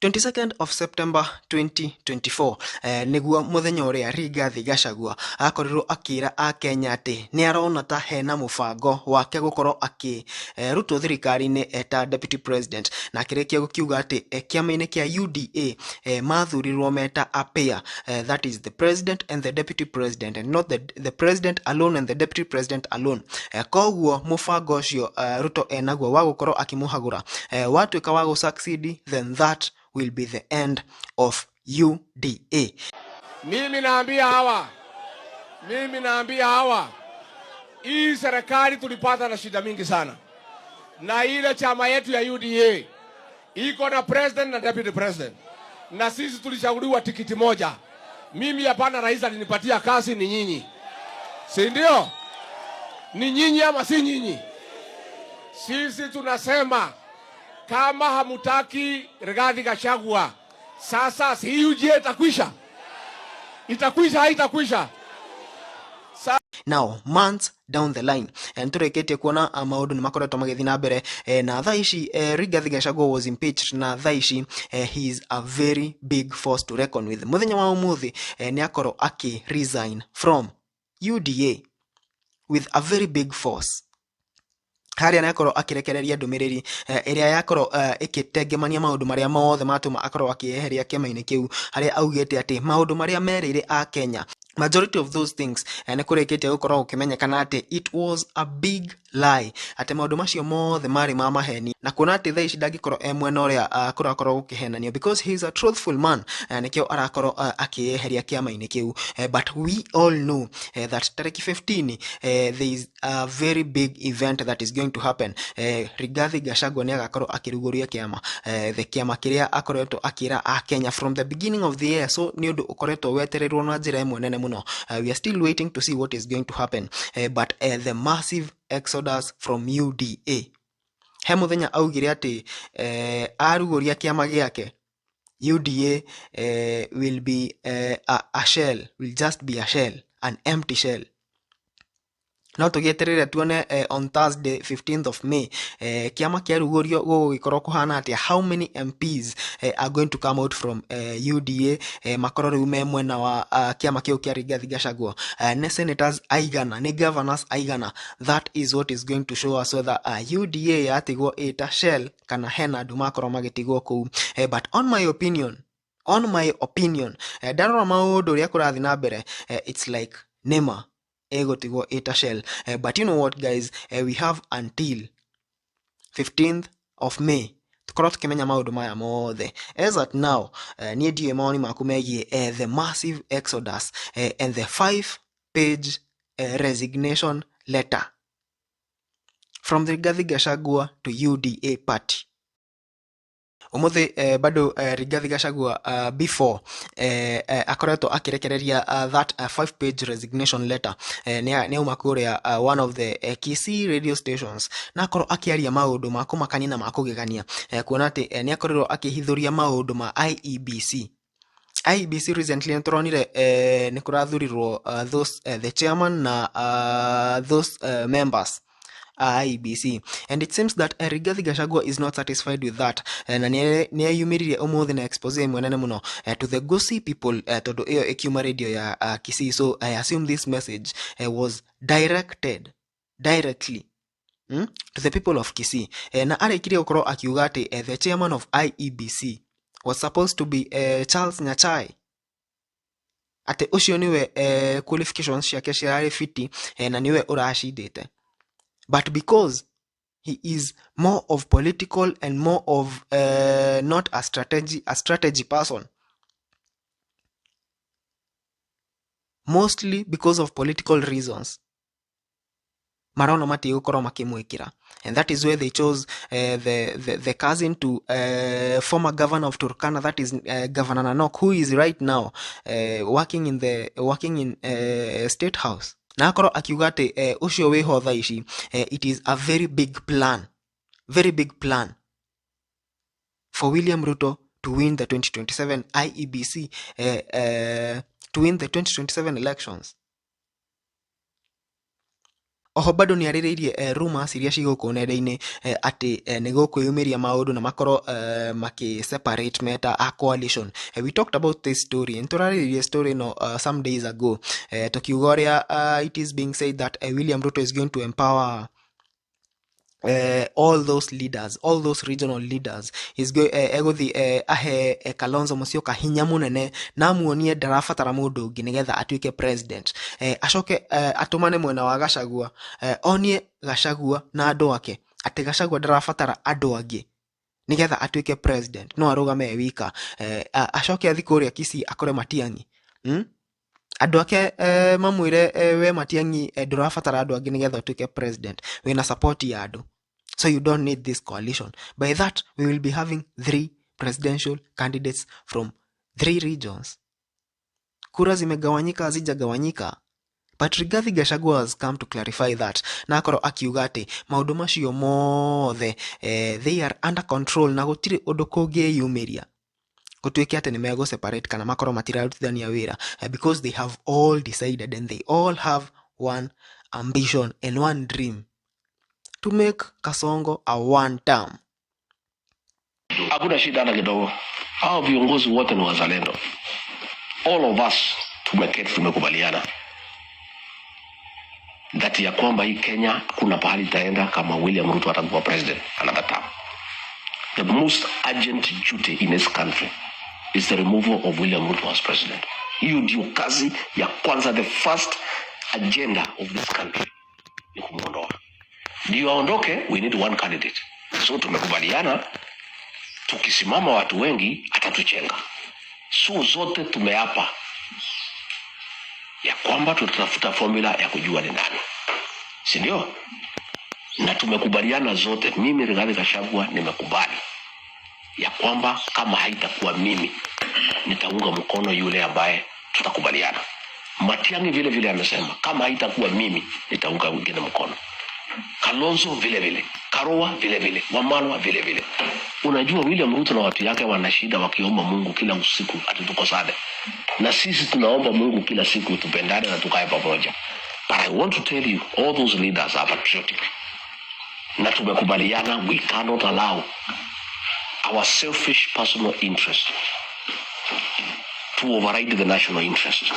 22nd of September 2024 niguo muthenya uria Rigathi Gachagua akorirwo akira a Kenya ati ni arona ta hena mubango wake gukorwo rutwo thirikari-ini eta deputy president na akirikia gukiuga ati kiama-ini kia UDA mathurirwo meta a pair, that is the president and the deputy president, and not the president alone and the deputy president alone. Koguo mubango ucio Ruto enaguo wa gukorwo akimuhagura watuika wa succeed, then that will be the end of UDA. Mimi naambia hawa hii serikali tulipata na shida mingi sana, na ile chama yetu ya UDA iko na president na deputy president, na sisi tulichaguliwa tikiti moja. Mimi hapana, rais alinipatia kazi, ni nyinyi, si ndio? Ni nyinyi ama si nyinyi? Sisi tunasema kama hamutaki Rigathi Gachagua, sasa si UDA itakwisha? Itakwisha haitakwisha? Now months down the line tureketie kuona maundu ni makoretwo magithi na mbere na thaa ici Rigathi Gachagua was impeached, na thaa ici he is a very big force to reckon with. Muthenya wa umuthi ni akorwo resign from UDA with a very big force. Haria nakorwo akirekereria ndumiriri iria yakorwo ikitengemania maundu maria mothe matuma akorwo akieheria kiama-ini kiu, haria augite ati maundu maria merire a Kenya, majority of those things ni kureketie gukorwo ukimenyekana ati it was a big lie, ati maundu macio mothe mari ma maheni, na kuona ati thaa ici ndangikorwo mwena uria akorwo ukihenania because he is a truthful man, nikio arakorwo akieheria kiama-ini kiu. But we all know that tariki 15 there is a very big event that is going to happen. Rigathi Gachagua ni agakorwo akiruguria kiama, the kiama kiria akoretwo akira a Kenya from the beginning of the year. So ni undu ukoretwo wetereirwo na njira imwe nene muno. We are still waiting to see what is going to happen, but the massive exodus from UDA. He muthenya augire ati aruguria kiama giake, UDA will be a shell, will just be a shell, an empty shell. Now tugieterere tuone on Thursday 15th of May kiama kia rugurio gugikorwo kuhana atia, how many MPs are going to come out from UDA makorwo riu me mwena wa kiama kiu kia Rigathi Gachagua, ne senators aigana, ne governors aigana. That is what is going to show us whether UDA yatigwo ita shell kana hena andu makorwo magitigwo kuu. But on my opinion ndarora maundu uria kurathi na mbere, it's like Nema egotigwo ita shell. But you know what guys, we have until 15th of May tukorwo tukimenya maundu maya mothe. As at now nie ndiye maoni maku megie the massive exodus and the 5-page resignation letter from the Rigathi Gachagua to UDA party. Umuthi bado Rigathi Gachagua before akoretwo akirekereria that 5-page resignation letter ni umakuria one of the Kisii radio stations, na akorwo akiaria maundu ma kumakania na ma kugegania, kuona ati ni akorirwo akihithuria maundu ma IEBC. Recently nturonire ni kurathurirwo those the chairman na those members IEBC, and it seems that Rigathi Gachagua is not satisfied with that, na ni ayumiririe umuthi na expose mwenene muno to the Gusii people todo iyo ikiuma radio ya Kisii. So I assume this message was directly to the people of Kisii, na arikirie gukorwo akiuga ati the chairman of IEBC was supposed to be Charles Nyachai, ati ucio niwe qualifications ciake cirari fiti na niwe urashindite. But because he is more of political and more of not a strategy person, mostly because of political reasons, marono mati gukorwo makimwikira, and that is where they chose the cousin to former governor of Turkana, that is Governor Nanok, who is right now working in State House. Na akorwo akiuga ati ucio wiho thaa ici, it is a very big plan for William Ruto to win the 2027 IEBC, to win the 2027 elections. Oho bado ni arĩrĩirie rumors iria cigũkũ nenda-inĩ atĩ nĩ gũkwĩyumĩria maũndũ na makorwo separate meta a coalition. We talked about this story, nĩtũrarĩrĩirie story no some days ago, tukiuga ũrĩa it is being said that William Ruto is going to empower all those leaders, all those regional leaders. Is go egothi ahe Kalonzo Musyoka hinya munene na muonie ndarabatara mundu ungi nigetha atuike president. Acoke atumane mwena wa Gachagua, onie Gachagua na andu ake ati Gachagua ndarabatara andu angi nigetha atuike president, no arugame wika. Acoke athi kuria Kisii akore Matiang'i, andu ake mamwire we Matiang'i ndurabatara andu angi nigetha atuike president, wina support ya andu, so you don't need this coalition. By that we will be having 3 presidential candidates from 3 regions. Kura zimegawanyika, hazijagawanyika. But Rigathi Gachagua has come to clarify that. Na akoro akiuga ati maundu macio mothe they are under control na gutire undu kungiyumiria gutuike ati nimego separate kana makoro matirarutithania wira, because they have all decided and they all have one ambition and one dream to make Kasongo a one term. Hakuna shida na kidogo. Hao viongozi wote ni wazalendo. All of us tumekubaliana that ya kwamba hii Kenya kuna pahali itaenda kama William Ruto atakuwa president another term. The most urgent duty in this country is the removal of William Ruto as president. Hiyo ndio kazi ya kwanza, the first agenda of this country ni kumuondoa. Ndio aondoke, we need one candidate. So tumekubaliana tukisimama watu wengi atatuchenga. So zote tumeapa ya kwamba tutatafuta formula ya kujua ni nani, si ndio? Na tumekubaliana zote, mimi Rigathi Gachagua nimekubali ya kwamba kama haitakuwa mimi nitaunga mkono yule ambaye tutakubaliana. Matiang'i vile vile amesema kama haitakuwa mimi nitaunga wengine mkono. Kalonzo vile vile, Karua vile vile, Wamalwa vile vile. Unajua William Ruto na watu yake wana shida wakiomba Mungu kila usiku atutukosane. Na sisi tunaomba Mungu kila siku tupendane na tukae pamoja. But I want to tell you, all those leaders are patriotic. Na tumekubaliana we cannot allow our selfish personal interest to override the national interest.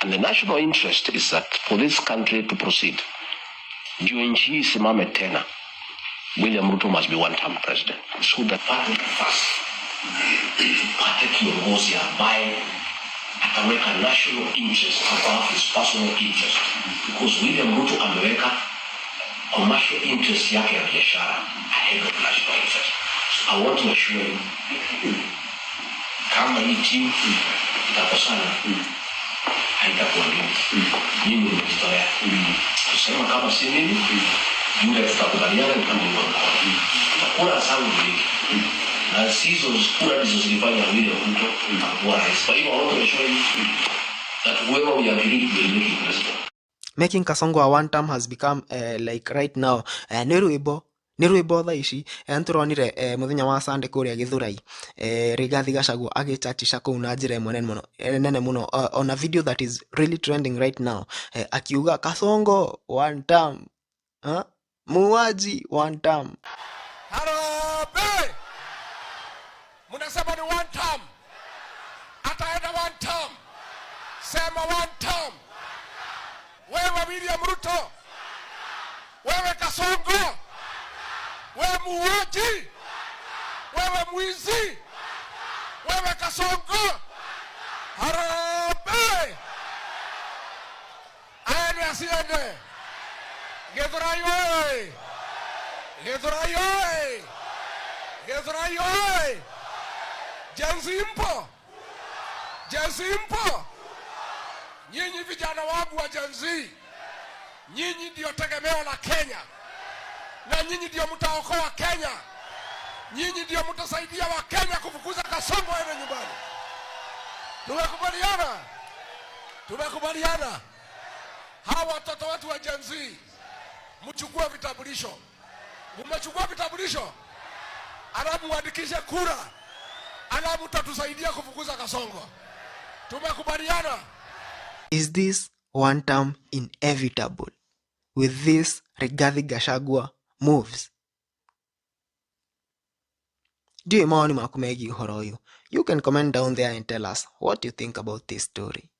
And the national interest is that for this country to proceed, ndio nchi hii simame tena, William Ruto must be one-term president. So that party first, party kiongozi ambaye ataweka national interest above his personal interest. Because William Ruto ameweka commercial interest yake ya biashara ahead of national interest. So I want to assure you, kama hii timu itakosana, haitakuwa mimi nimejitolea kusema kama si mimi yule tutakubaliana kama ni wangu takura sawa mbili na hizo kura hizo zilifanya vile Ruto atakuwa rais. Kwa hiyo wao wameshauri that whoever we agree will make president. Making Kasongo a one term has become like right now nĩ rwĩmbo thaa ici. Nĩtũronire mũthenya wa Sunday kũrĩa Gĩthũrai Rigathi Gachagua agĩchatisha kũu na njĩra ĩmwe nene mũno on a video that is really trending right now, akiuga Kasongo one term, muuaji one term. Harambee! Munasema ni one term. Ataenda one term. Sema one term. Wewe William Ruto, wewe Kasongo, wewe muuaji, wewe mwizi, wewe Kasongo. Harambee! Aende asiende. Githurai oye! Githurai oye! Githurai oye! Janzimpo! Janzimpo! Nyinyi vijana wangu wa Gen Z, nyinyi ndio tegemeo la Kenya, na nyinyi ndio mtaokoa Kenya, nyinyi ndio mtasaidia wa Kenya kufukuza Kasongo aende nyumbani. Tumekubaliana? Tumekubaliana. Hawa watoto wetu wa Gen Z, mchukue vitambulisho. Mmechukua vitambulisho, alafu muandikishe kura, alafu mtatusaidia kufukuza Kasongo. Tumekubaliana? Is this one term inevitable? with this Rigathi Gachagua moves? Ndiyo maoni maku megiĩ ũhoro ũyũ. You can comment down there and tell us what you think about this story.